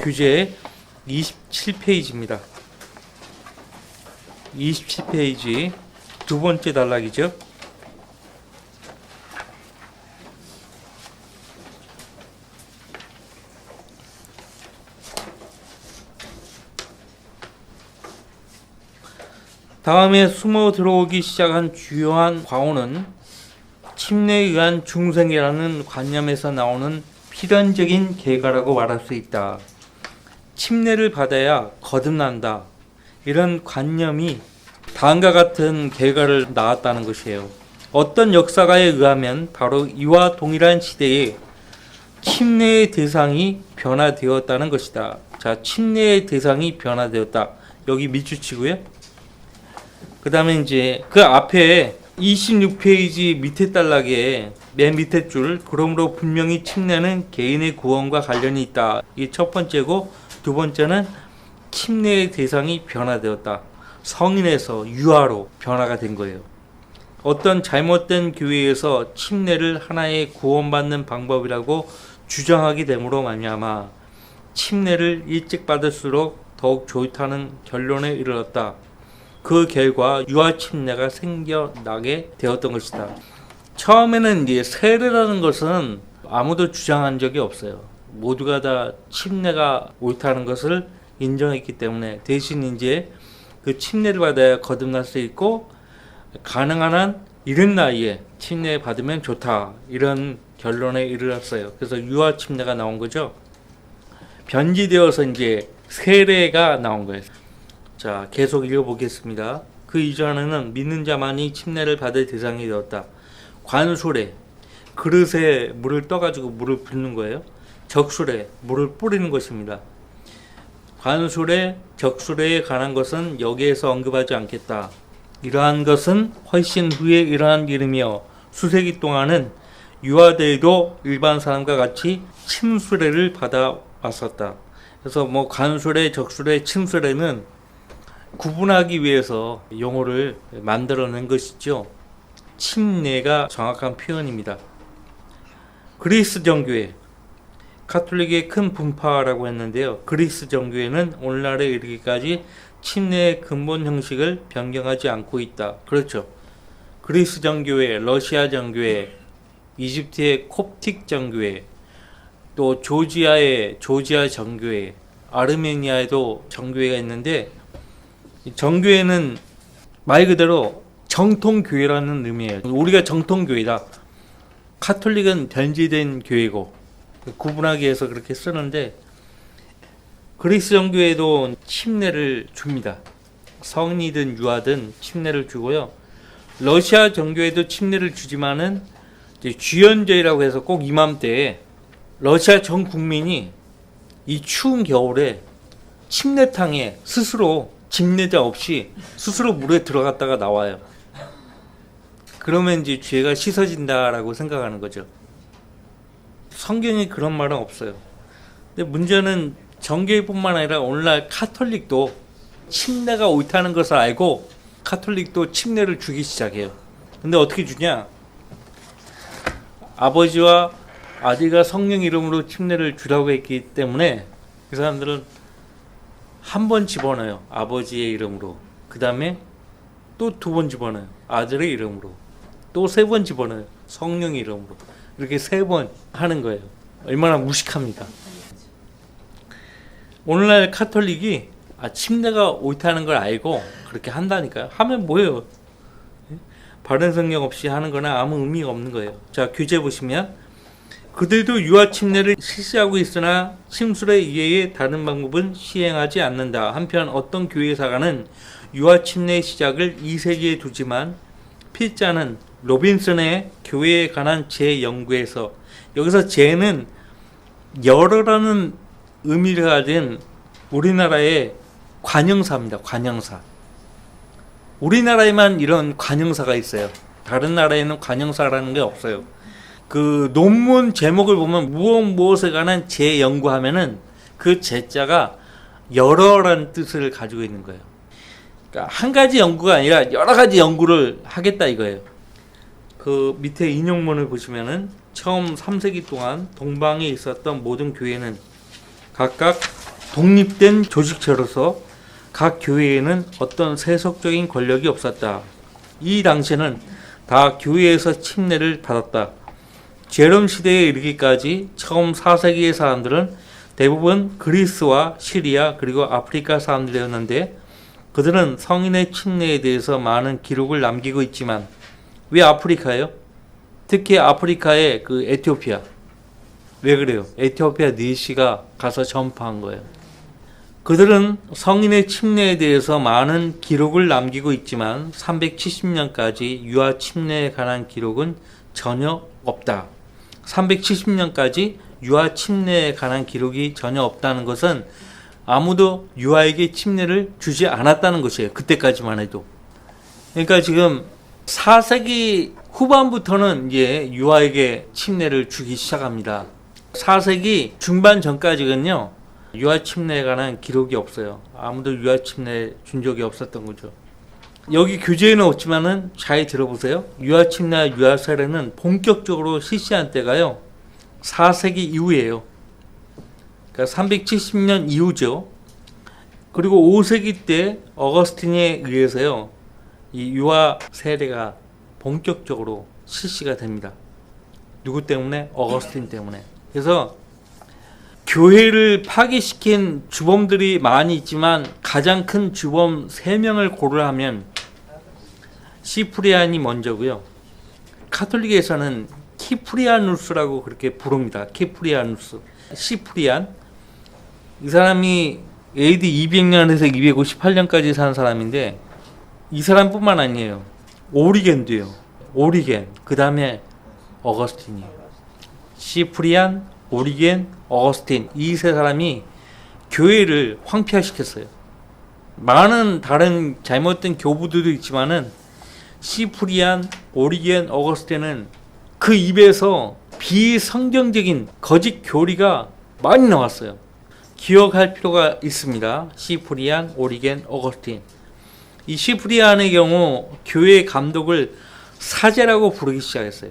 교재 27페이지입니다. 27페이지 두 번째 단락이죠. 다음에 숨어 들어오기 시작한 주요한 과오는 침례에 의한 중생이라는 관념에서 나오는 필연적인 결과라고 말할 수 있다. 침례를 받아야 거듭난다. 이런 관념이 다음과 같은 결과를 낳았다는 것이에요. 어떤 역사가에 의하면 바로 이와 동일한 시대에 침례의 대상이 변화되었다는 것이다. 자, 침례의 대상이 변화되었다. 여기 밑줄치고요. 그 다음에 이제 그 앞에 26페이지 밑에 단락에 맨 밑에 줄, 그러므로 분명히 침례는 개인의 구원과 관련이 있다. 이게 첫 번째고, 두 번째는 침례의 대상이 변화되었다. 성인에서 유아로 변화가 된 거예요. 어떤 잘못된 교회에서 침례를 하나의 구원받는 방법이라고 주장하게 됨으로 말미암아 침례를 일찍 받을수록 더욱 좋다는 결론에 이르렀다. 그 결과 유아 침례가 생겨나게 되었던 것이다. 처음에는 이제 세례라는 것은 아무도 주장한 적이 없어요. 모두가 다 침례가 옳다는 것을 인정했기 때문에 대신 이제 그 침례를 받아야 거듭날 수 있고 가능한 한 이른 나이에 침례 받으면 좋다. 이런 결론에 이르렀어요. 그래서 유아 침례가 나온 거죠. 변질되어서 이제 세례가 나온 거예요. 자, 계속 읽어보겠습니다. 그 이전에는 믿는 자만이 침례를 받을 대상이 되었다. 관수례, 그릇에 물을 떠가지고 물을 붓는 거예요. 적수례, 물을 뿌리는 것입니다. 관수례, 적수례에 관한 것은 여기에서 언급하지 않겠다. 이러한 것은 훨씬 후에 일어난 일이며 수세기 동안은 유아들도 일반 사람과 같이 침수례를 받아왔었다. 그래서 뭐 관수례, 적수례, 침수례는 구분하기 위해서 용어를 만들어낸 것이죠. 침례가 정확한 표현입니다. 그리스 정교회, 가톨릭의 큰 분파라고 했는데요. 그리스 정교회는 오늘날에 이르기까지 침례의 근본 형식을 변경하지 않고 있다. 그렇죠. 그리스 정교회, 러시아 정교회, 이집트의 콥틱 정교회, 또 조지아의 조지아 정교회, 아르메니아에도 정교회가 있는데 정교회는 말 그대로 정통교회라는 의미예요. 우리가 정통교회다. 카톨릭은 변질된 교회고 구분하기 위해서 그렇게 쓰는데 그리스 정교회도 침례를 줍니다. 성인이든 유아든 침례를 주고요. 러시아 정교회도 침례를 주지만은 이제 주연절이라고 해서 꼭 이맘때에 러시아 전 국민이 이 추운 겨울에 침례탕에 스스로 집례자 없이 스스로 물에 들어갔다가 나와요. 그러면 이제 죄가 씻어진다라고 생각하는 거죠. 성경에 그런 말은 없어요. 근데 문제는 정교회뿐만 아니라 오늘날 카톨릭도 침례가 옳다는 것을 알고 카톨릭도 침례를 주기 시작해요. 근데 어떻게 주냐? 아버지와 아들과 성령 이름으로 침례를 주라고 했기 때문에 그 사람들은 한 번 집어넣어요. 아버지의 이름으로. 그 다음에 또 두 번 집어넣어요. 아들의 이름으로. 또 세 번 집어넣어요. 성령의 이름으로. 이렇게 세 번 하는 거예요. 얼마나 무식합니까? 오늘날 카톨릭이 침례가 옳다는 걸 알고 그렇게 한다니까요. 하면 뭐예요? 바른 성령 없이 하는 거나 아무 의미가 없는 거예요. 자, 교재 보시면 그들도 유아 침례를 실시하고 있으나 침술에 의해 다른 방법은 시행하지 않는다. 한편 어떤 교회사가는 유아 침례의 시작을 2세기에 두지만 필자는 로빈슨의 교회에 관한 제 연구에서 여기서 제는 여러라는 의미를 가진 우리나라의 관형사입니다. 관형사. 우리나라에만 이런 관형사가 있어요. 다른 나라에는 관형사라는 게 없어요. 그 논문 제목을 보면 무엇에 관한 재연구하면은 그 제자가 여러라는 뜻을 가지고 있는 거예요. 그러니까 한 가지 연구가 아니라 여러 가지 연구를 하겠다 이거예요. 그 밑에 인용문을 보시면은 처음 3세기 동안 동방에 있었던 모든 교회는 각각 독립된 조직체로서 각 교회에는 어떤 세속적인 권력이 없었다. 이 당시에는 다 교회에서 침례를 받았다. 제롬 시대에 이르기까지 처음 4세기의 사람들은 대부분 그리스와 시리아 그리고 아프리카 사람들이었는데 그들은 성인의 침례에 대해서 많은 기록을 남기고 있지만 왜 아프리카예요? 특히 아프리카의 그 에티오피아. 왜 그래요? 에티오피아 니시가 가서 전파한 거예요. 그들은 성인의 침례에 대해서 많은 기록을 남기고 있지만 370년까지 유아 침례에 관한 기록은 전혀 없다. 370년까지 유아 침례에 관한 기록이 전혀 없다는 것은 아무도 유아에게 침례를 주지 않았다는 것이에요. 그때까지만 해도. 그러니까 지금 4세기 후반부터는 이제 유아에게 침례를 주기 시작합니다. 4세기 중반 전까지는요, 유아 침례에 관한 기록이 없어요. 아무도 유아 침례 준 적이 없었던 거죠. 여기 교재에는 없지만은 잘 들어보세요. 유아 침례, 유아 세례는 본격적으로 실시한 때가요, 4세기 이후예요. 그러니까 370년 이후죠. 그리고 5세기 때 어거스틴에 의해서요, 이 유아 세례가 본격적으로 실시가 됩니다. 누구 때문에? 어거스틴 때문에. 그래서 교회를 파괴시킨 주범들이 많이 있지만 가장 큰 주범 3명을 고르라면 시프리안이 먼저고요. 카톨릭에서는 키프리아누스라고 그렇게 부릅니다. 키프리아누스. 시프리안. 이 사람이 AD 200년에서 258년까지 산 사람인데 이 사람뿐만 아니에요. 오리겐도요. 오리겐. 그 다음에 어거스틴이에요. 시프리안, 오리겐, 어거스틴. 이 3사람이 교회를 황폐화시켰어요. 많은 다른 잘못된 교부들도 있지만은 시프리안, 오리겐, 어거스틴은 그 입에서 비성경적인 거짓 교리가 많이 나왔어요. 기억할 필요가 있습니다. 시프리안, 오리겐, 어거스틴. 이 시프리안의 경우 교회 감독을 사제라고 부르기 시작했어요.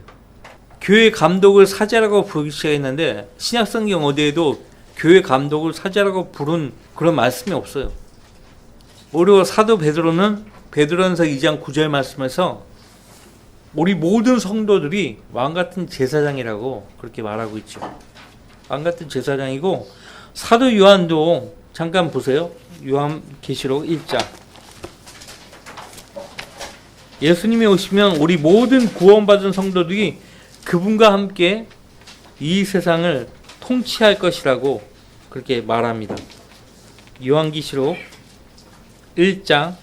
교회 감독을 사제라고 부르기 시작했는데 신약성경 어디에도 교회 감독을 사제라고 부른 그런 말씀이 없어요. 오히려 사도 베드로는 베드로전서 2장 9절 말씀에서 우리 모든 성도들이 왕같은 제사장이라고 그렇게 말하고 있죠. 왕같은 제사장이고 사도 요한도 잠깐 보세요. 요한계시록 1장. 예수님이 오시면 우리 모든 구원받은 성도들이 그분과 함께 이 세상을 통치할 것이라고 그렇게 말합니다. 요한계시록 1장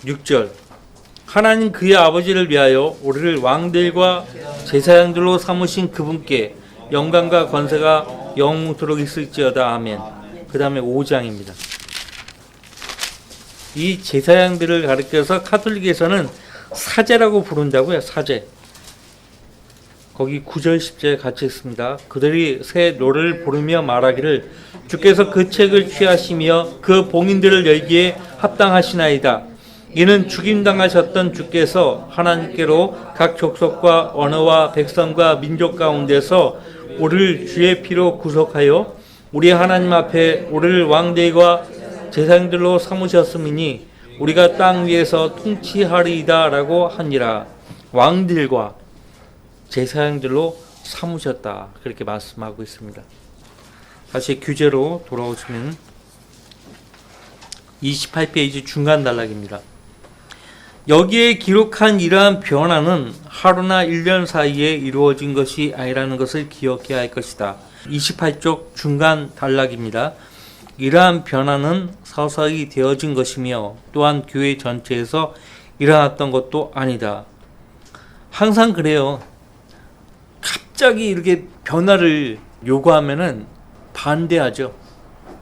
6절. 하나님 그의 아버지를 위하여 우리를 왕들과 제사장들로 삼으신 그분께 영광과 권세가 영원토록 있을지어다. 아멘. 그 다음에 5장입니다. 이 제사장들을 가리켜서 카톨릭에서는 사제라고 부른다고요. 사제. 거기 9절 10절 같이 있습니다. 그들이 새 노래를 부르며 말하기를 주께서 그 책을 취하시며 그 봉인들을 열기에 합당하시나이다. 이는 죽임당하셨던 주께서 하나님께로 각 족속과 언어와 백성과 민족 가운데서 우리를 주의 피로 구속하여 우리 하나님 앞에 우리를 왕들과 제사장들로 삼으셨음이니 우리가 땅 위에서 통치하리이다 라고 하니라. 왕들과 제사장들로 삼으셨다. 그렇게 말씀하고 있습니다. 다시 규제로 돌아오시면 28페이지 중간 단락입니다. 여기에 기록한 이러한 변화는 하루나 1년 사이에 이루어진 것이 아니라는 것을 기억해야 할 것이다. 28쪽 중간 단락입니다. 이러한 변화는 서서히 되어진 것이며 또한 교회 전체에서 일어났던 것도 아니다. 항상 그래요. 갑자기 이렇게 변화를 요구하면은 반대하죠.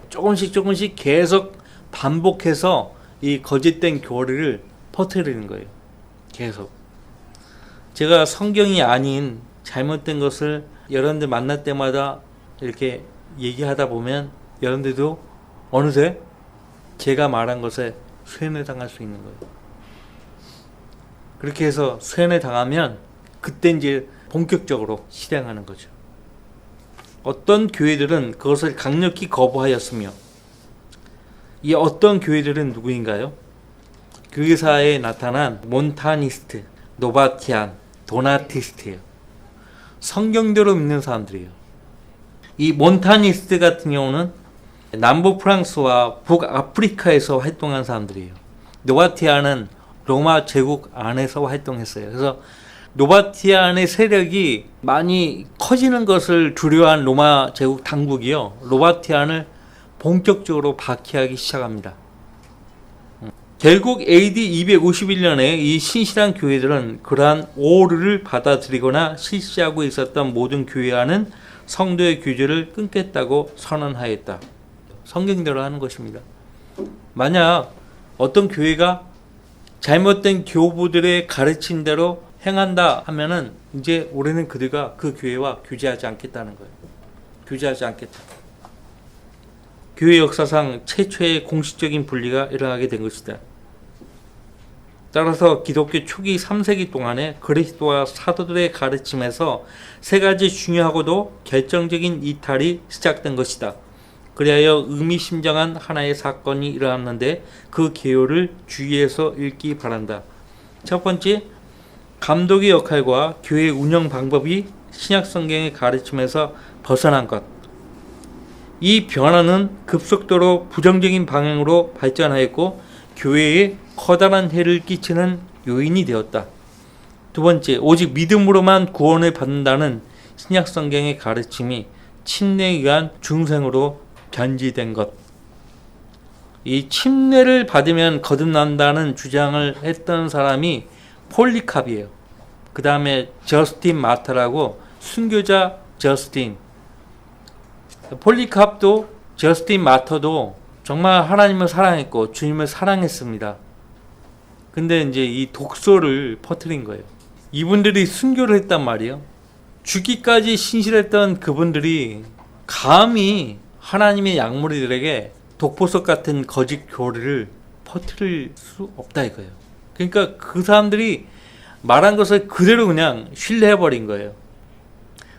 조금씩 계속 반복해서 이 거짓된 교리를 퍼뜨리는 거예요. 계속. 제가 성경이 아닌 잘못된 것을 여러분들 만날 때마다 이렇게 얘기하다 보면 여러분들도 어느새 제가 말한 것에 쇠뇌당할 수 있는 거예요. 그렇게 해서 쇠뇌당하면 그때 이제 본격적으로 실행하는 거죠. 어떤 교회들은 그것을 강력히 거부하였으며 이 어떤 교회들은 누구인가요? 교회사에 나타난 몬타니스트, 노바티안, 도나티스트예요. 성경대로 믿는 사람들이에요. 이 몬타니스트 같은 경우는 남부 프랑스와 북아프리카에서 활동한 사람들이에요. 노바티안은 로마 제국 안에서 활동했어요. 그래서 노바티안의 세력이 많이 커지는 것을 두려워한 로마 제국 당국이요, 노바티안을 본격적으로 박해하기 시작합니다. 결국 AD 251년에 이 신실한 교회들은 그러한 오류를 받아들이거나 실시하고 있었던 모든 교회와는 성도의 교제를 끊겠다고 선언하였다. 성경대로 하는 것입니다. 만약 어떤 교회가 잘못된 교부들의 가르친 대로 행한다 하면은 이제 올해는 그들과 그 교회와 교제하지 않겠다는 거예요. 교제하지 않겠다. 교회 역사상 최초의 공식적인 분리가 일어나게 된 것이다. 따라서 기독교 초기 3세기 동안에 그리스도와 사도들의 가르침에서 세 가지 중요하고도 결정적인 이탈이 시작된 것이다. 그리하여 의미심장한 하나의 사건이 일어났는데 그 개요를 주의해서 읽기 바란다. 첫 번째, 감독의 역할과 교회 운영 방법이 신약성경의 가르침에서 벗어난 것. 이 변화는 급속도로 부정적인 방향으로 발전하였고 교회에 커다란 해를 끼치는 요인이 되었다. 두 번째, 오직 믿음으로만 구원을 받는다는 신약성경의 가르침이 침례에 의한 중생으로 변질된 것. 이 침례를 받으면 거듭난다는 주장을 했던 사람이 폴리캅이에요. 그 다음에 저스틴 마터라고 순교자 저스틴. 폴리캅도 저스틴 마터도 정말 하나님을 사랑했고 주님을 사랑했습니다. 근데 이제 이 독소를 퍼뜨린 거예요. 이분들이 순교를 했단 말이에요. 죽기까지 신실했던 그분들이 감히 하나님의 약물이들에게 독보석 같은 거짓 교리를 퍼뜨릴 수 없다 이거예요. 그러니까 그 사람들이 말한 것을 그대로 그냥 신뢰해버린 거예요.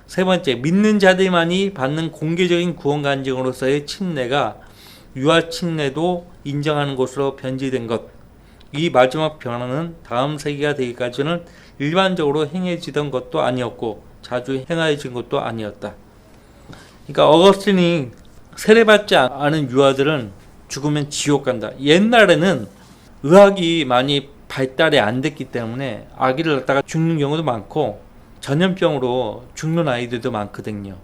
세 번째, 믿는 자들만이 받는 공개적인 구원 간증으로서의 침례가 유아 침례도 인정하는 것으로 변질된 것. 이 마지막 변화는 다음 세기가 되기까지는 일반적으로 행해지던 것도 아니었고 자주 행하여진 것도 아니었다. 그러니까 어거스틴이 세례받지 않은 유아들은 죽으면 지옥 간다. 옛날에는 의학이 많이 발달이 안 됐기 때문에 아기를 낳다가 죽는 경우도 많고 전염병으로 죽는 아이들도 많거든요.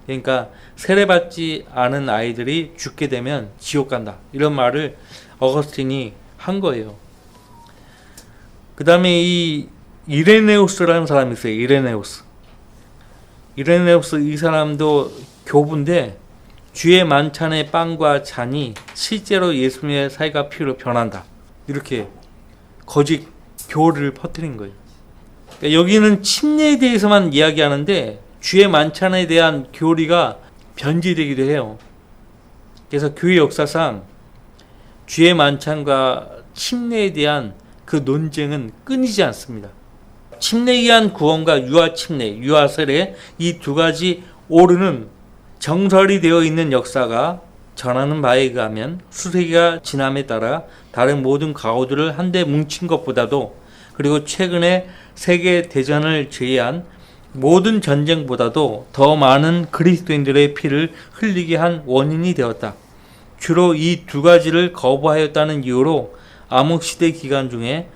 그러니까 세례받지 않은 아이들이 죽게 되면 지옥 간다. 이런 말을 어거스틴이 한 거예요. 그 다음에 이 이레네우스라는 사람이 있어요. 이레네우스 이 사람도 교부인데 주의 만찬의 빵과 잔이 실제로 예수님의 살과 피로 변한다. 이렇게 거짓 교리를 퍼뜨린 거예요. 그러니까 여기는 침례에 대해서만 이야기하는데 주의 만찬에 대한 교리가 변질되기도 해요. 그래서 교회 역사상 주의 만찬과 침례에 대한 그 논쟁은 끊이지 않습니다. 침례에 의한 구원과 유아 침례, 유아 세례 이 두 가지 오류는 정설이 되어 있는 역사가 전하는 바에 의하면 수세기가 지남에 따라 다른 모든 가오들을 한데 뭉친 것보다도 그리고 최근에 세계 대전을 제외한 모든 전쟁보다도 더 많은 그리스도인들의 피를 흘리게 한 원인이 되었다. 주로 이 두 가지를 거부하였다는 이유로 암흑시대 기간 중에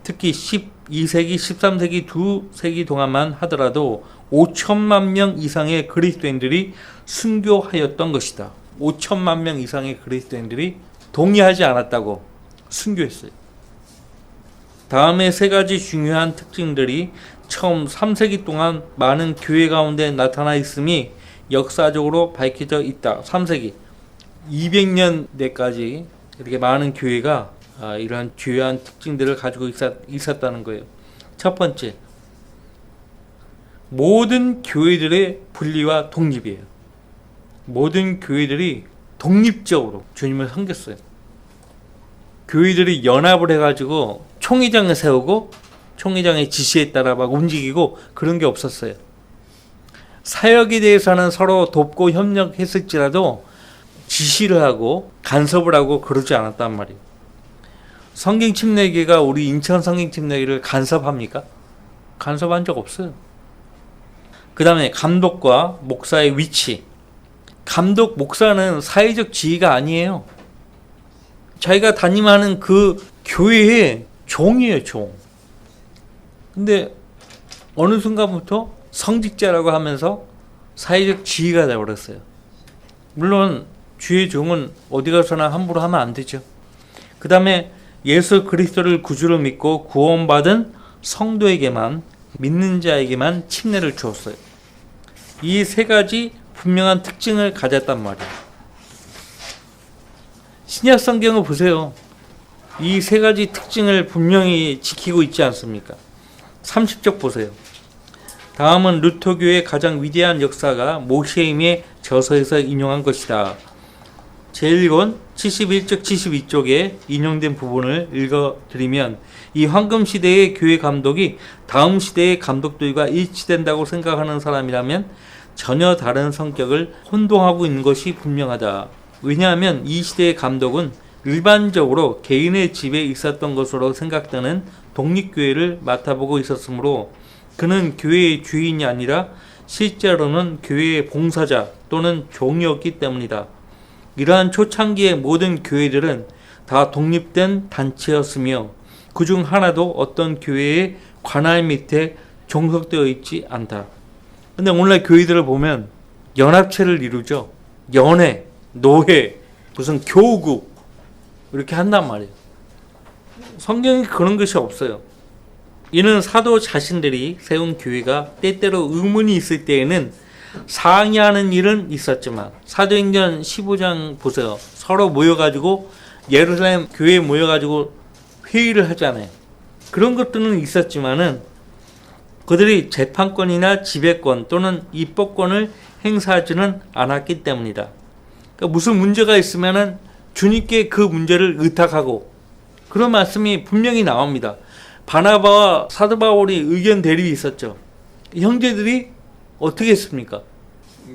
특히 12세기, 13세기 두 세기 동안만 하더라도 5천만 명 이상의 그리스도인들이 순교하였던 것이다. 5천만 명 이상의 그리스도인들이 동의하지 않았다고 순교했어요. 다음에 세 가지 중요한 특징들이 처음 3세기 동안 많은 교회 가운데 나타나 있음이 역사적으로 밝혀져 있다. 3세기 200년대까지 이렇게 많은 교회가 이러한 주요한 특징들을 가지고 있었다는 거예요. 첫 번째, 모든 교회들의 분리와 독립이에요. 모든 교회들이 독립적으로 주님을 섬겼어요. 교회들이 연합을 해가지고 총회장을 세우고 총회장의 지시에 따라 막 움직이고 그런 게 없었어요. 사역에 대해서는 서로 돕고 협력했을지라도 지시를 하고 간섭을 하고 그러지 않았단 말이에요. 성경침례교회가 우리 인천 성경침례교회를 간섭합니까? 간섭한 적 없어요. 그 다음에 감독과 목사의 위치. 감독, 목사는 사회적 지위가 아니에요. 자기가 담임하는 그 교회의 종이에요, 종. 근데 어느 순간부터 성직자라고 하면서 사회적 지위가 되어버렸어요. 물론 주의 종은 어디 가서나 함부로 하면 안 되죠. 그 다음에 예수 그리스도를 구주로 믿고 구원받은 성도에게만, 믿는 자에게만 침례를 주었어요. 이 세 가지 분명한 특징을 가졌단 말이에요. 신약 성경을 보세요. 이 세 가지 특징을 분명히 지키고 있지 않습니까? 30쪽 보세요. 다음은 루터교의 가장 위대한 역사가 모세임의 저서에서 인용한 것이다. 제1권 71쪽 72쪽에 인용된 부분을 읽어드리면, 이 황금시대의 교회 감독이 다음 시대의 감독들과 일치된다고 생각하는 사람이라면 전혀 다른 성격을 혼동하고 있는 것이 분명하다. 왜냐하면 이 시대의 감독은 일반적으로 개인의 집에 있었던 것으로 생각되는 독립교회를 맡아보고 있었으므로 그는 교회의 주인이 아니라 실제로는 교회의 봉사자 또는 종이었기 때문이다. 이러한 초창기의 모든 교회들은 다 독립된 단체였으며 그중 하나도 어떤 교회의 관할 밑에 종속되어 있지 않다. 근데 오늘날 교회들을 보면 연합체를 이루죠. 연회, 노회, 무슨 교우국 이렇게 한단 말이에요. 성경에 그런 것이 없어요. 이는 사도 자신들이 세운 교회가 때때로 의문이 있을 때에는 상의하는 일은 있었지만, 사도행전 15장 보세요. 서로 모여가지고 예루살렘 교회에 모여가지고 회의를 하잖아요. 그런 것들은 있었지만은 그들이 재판권이나 지배권 또는 입법권을 행사하지는 않았기 때문이다. 그러니까 무슨 문제가 있으면은 주님께 그 문제를 의탁하고, 그런 말씀이 분명히 나옵니다. 바나바와 사도 바울이 의견 대립이 있었죠. 형제들이 어떻게 했습니까?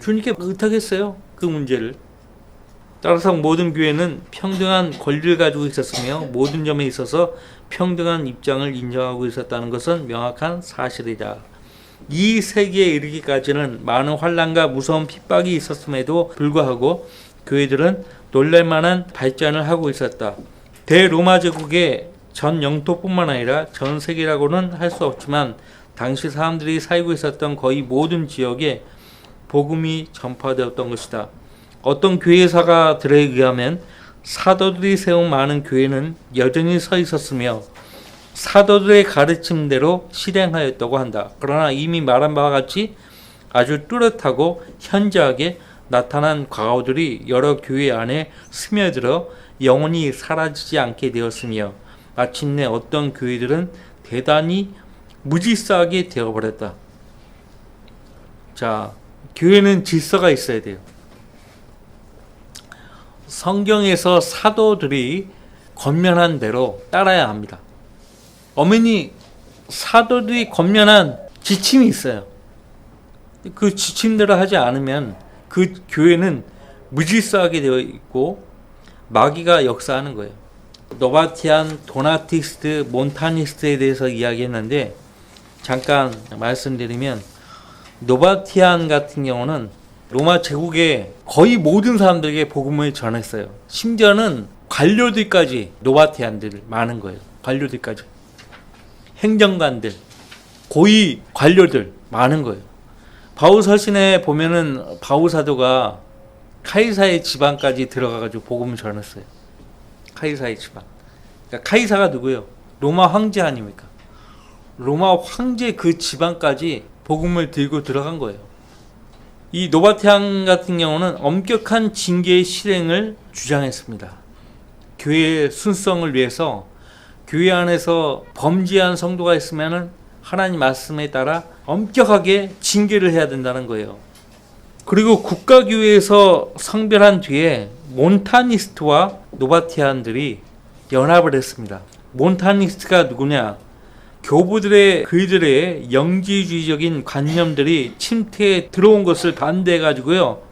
주님께 의탁했어요, 그 문제를. 따라서 모든 교회는 평등한 권리를 가지고 있었으며 모든 점에 있어서 평등한 입장을 인정하고 있었다는 것은 명확한 사실이다. 이 세기에 이르기까지는 많은 환난과 무서운 핍박이 있었음에도 불구하고 교회들은 놀랄만한 발전을 하고 있었다. 대로마 제국의 전 영토뿐만 아니라 전 세계라고는 할 수 없지만 당시 사람들이 살고 있었던 거의 모든 지역에 복음이 전파되었던 것이다. 어떤 교회사가들에 의하면 사도들이 세운 많은 교회는 여전히 서 있었으며 사도들의 가르침대로 실행하였다고 한다. 그러나 이미 말한 바와 같이 아주 뚜렷하고 현저하게 나타난 과오들이 여러 교회 안에 스며들어 영원히 사라지지 않게 되었으며 마침내 어떤 교회들은 대단히 무질서하게 되어버렸다. 자, 교회는 질서가 있어야 돼요. 성경에서 사도들이 권면한 대로 따라야 합니다. 어머니, 사도들이 권면한 지침이 있어요. 그 지침대로 하지 않으면 그 교회는 무질서하게 되어 있고 마귀가 역사하는 거예요. 노바티안, 도나티스트, 몬타니스트에 대해서 이야기했는데 잠깐 말씀드리면, 노바티안 같은 경우는 로마 제국의 거의 모든 사람들에게 복음을 전했어요. 심지어는 관료들까지 노바티안들 많은 거예요. 관료들까지. 행정관들, 고위 관료들 많은 거예요. 바울 서신에 보면은 바울 사도가 카이사의 지방까지 들어가가지고 복음을 전했어요. 카이사의 지방. 그러니까 카이사가 누구예요? 로마 황제 아닙니까? 로마 황제 그 지방까지 복음을 들고 들어간 거예요. 이 노바티안 같은 경우는 엄격한 징계의 실행을 주장했습니다. 교회의 순성을 위해서 교회 안에서 범죄한 성도가 있으면 하나님 말씀에 따라 엄격하게 징계를 해야 된다는 거예요. 그리고 국가교회에서 성별한 뒤에 몬타니스트와 노바티안들이 연합을 했습니다. 몬타니스트가 누구냐? 교부들의 그들의 영지주의적인 관념들이 침태에 들어온 것을 반대해 가지고요,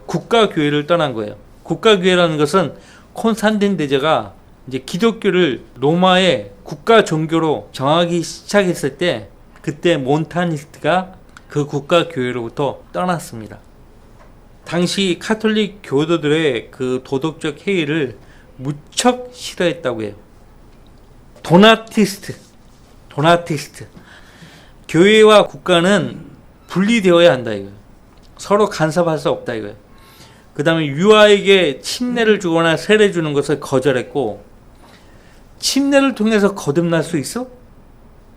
국가교회를 떠난 거예요. 국가교회라는 것은 콘스탄틴 대제가 이제 기독교를 로마의 국가 종교로 정하기 시작했을 때, 그때 몬타니스트가 그 국가교회로부터 떠났습니다. 당시 카톨릭 교도들의 그 도덕적 해이를 무척 싫어했다고 해요. 도나티스트. 교회와 국가는 분리되어야 한다 이거예요. 서로 간섭할 수 없다 이거예요. 그 다음에 유아에게 침례를 주거나 세례 주는 것을 거절했고, 침례를 통해서 거듭날 수 있어?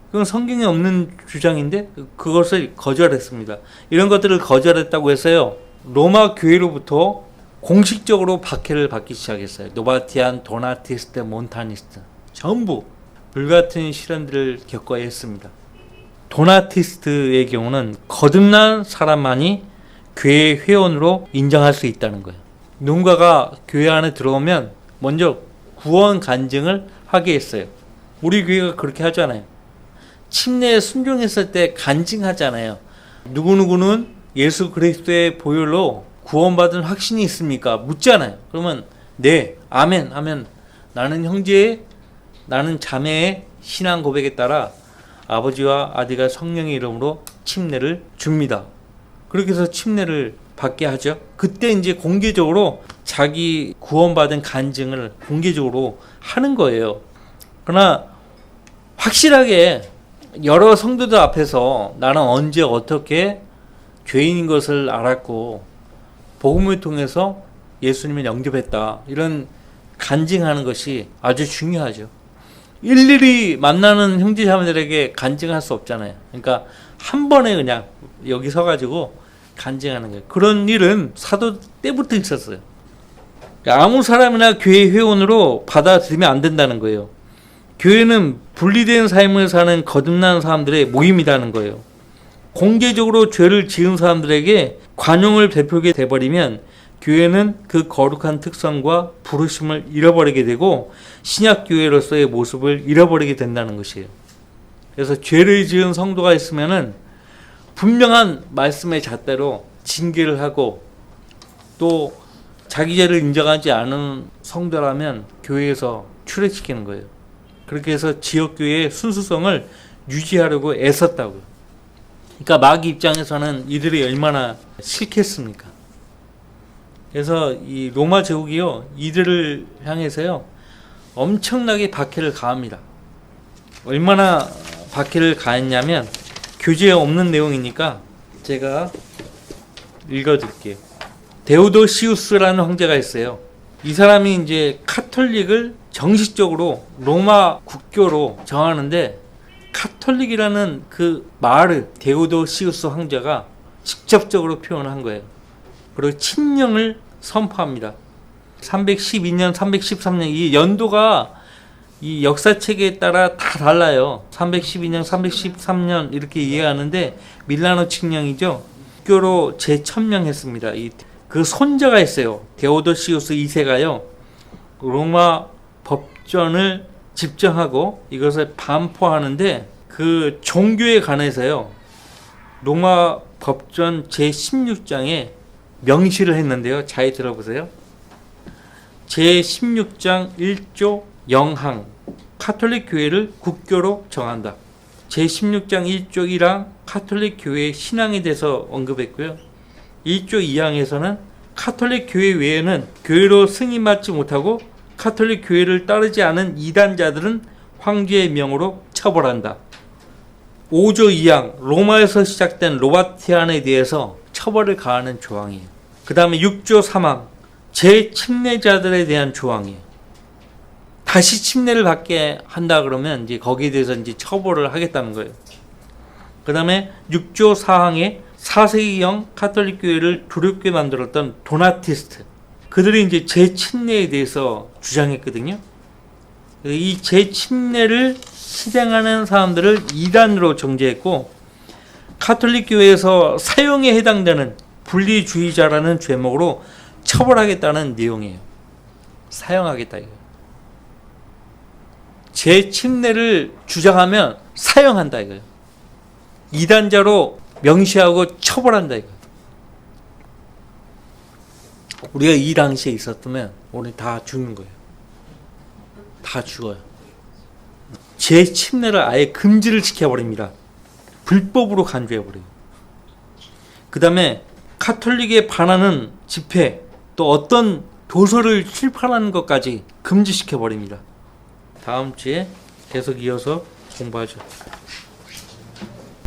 그건 성경에 없는 주장인데 그것을 거절했습니다. 이런 것들을 거절했다고 해서요, 로마 교회로부터 공식적으로 박해를 받기 시작했어요. 노바티안, 도나티스트, 몬타니스트 전부 불같은 시련들을 겪어야 했습니다. 도나티스트의 경우는 거듭난 사람만이 교회 회원으로 인정할 수 있다는 거예요. 누군가가 교회 안에 들어오면 먼저 구원 간증을 하게 했어요. 우리 교회가 그렇게 하잖아요. 침례에 순종했을 때 간증하잖아요. 누구누구는 예수 그리스도의 보혈로 구원받은 확신이 있습니까? 묻잖아요. 그러면 네, 아멘 하면 나는 형제의, 나는 자매의 신앙 고백에 따라 아버지와 아들과 성령의 이름으로 침례를 줍니다. 그렇게 해서 침례를 받게 하죠. 그때 이제 공개적으로 자기 구원받은 간증을 공개적으로 하는 거예요. 그러나 확실하게 여러 성도들 앞에서 나는 언제 어떻게 죄인인 것을 알았고 복음을 통해서 예수님을 영접했다, 이런 간증하는 것이 아주 중요하죠. 일일이 만나는 형제자매들에게 간증할 수 없잖아요. 그러니까 한 번에 그냥 여기 서가지고 간증하는 거예요. 그런 일은 사도 때부터 있었어요. 아무 사람이나 교회 회원으로 받아들이면 안 된다는 거예요. 교회는 분리된 삶을 사는 거듭난 사람들의 모임이라는 거예요. 공개적으로 죄를 지은 사람들에게 관용을 베풀게 돼버리면 교회는 그 거룩한 특성과 부르심을 잃어버리게 되고 신약교회로서의 모습을 잃어버리게 된다는 것이에요. 그래서 죄를 지은 성도가 있으면은 분명한 말씀의 잣대로 징계를 하고, 또 자기 죄를 인정하지 않은 성도라면 교회에서 출애시키는 거예요. 그렇게 해서 지역교회의 순수성을 유지하려고 애썼다고요. 그러니까 마귀 입장에서는 이들이 얼마나 싫겠습니까? 그래서 이 로마 제국이요, 이들을 향해서요 엄청나게 박해를 가합니다. 얼마나 박해를 가했냐면, 교재에 없는 내용이니까 제가 읽어드릴게요. 데오도시우스라는 황제가 있어요. 이 사람이 이제 카톨릭을 정식적으로 로마 국교로 정하는데, 카톨릭이라는 그 말을 데오도시우스 황제가 직접적으로 표현한 거예요. 그리고 친령을 선포합니다. 312년, 313년, 이 연도가 이 역사책에 따라 다 달라요. 312년, 313년 이렇게 이해하는데 밀라노 칙령이죠. 국교로 재천명했습니다. 그 손자가 있어요. 데오도시우스 2세가요. 로마 법전을 집정하고 이것을 반포하는데, 그 종교에 관해서요 로마 법전 제16장에 명시를 했는데요. 잘 들어보세요. 제16장 1조 영항, 카톨릭 교회를 국교로 정한다. 제16장 1조 1항, 카톨릭 교회의 신앙에 대해서 언급했고요. 1조 2항에서는 카톨릭 교회 외에는 교회로 승인받지 못하고 카톨릭 교회를 따르지 않은 이단자들은 황제의 명으로 처벌한다. 5조 2항, 로마에서 시작된 로바티안에 대해서 처벌을 가하는 조항이에요. 그 다음에 6조 3항, 재침례자들에 대한 조항이에요. 다시 침례를 받게 한다 그러면 이제 거기에 대해서 이제 처벌을 하겠다는 거예요. 그 다음에 6조 4항에 4세기형 카톨릭 교회를 두렵게 만들었던 도나티스트, 그들이 이제 재침례에 대해서 주장했거든요. 이 재침례를 실행하는 사람들을 이단으로 정죄했고, 카톨릭 교회에서 사형에 해당되는 분리주의자라는 죄목으로 처벌하겠다는 내용이에요. 사형하겠다 이거. 제 침례를 주장하면 사형한다 이거예요. 이단자로 명시하고 처벌한다 이거예요. 우리가 이 당시에 있었으면 오늘 다 죽는 거예요. 다 죽어요. 제 침례를 아예 금지를 시켜버립니다. 불법으로 간주해버려요. 그 다음에 카톨릭에 반하는 집회, 또 어떤 도서를 출판하는 것까지 금지시켜버립니다. 다음 주에 계속 이어서 공부하죠.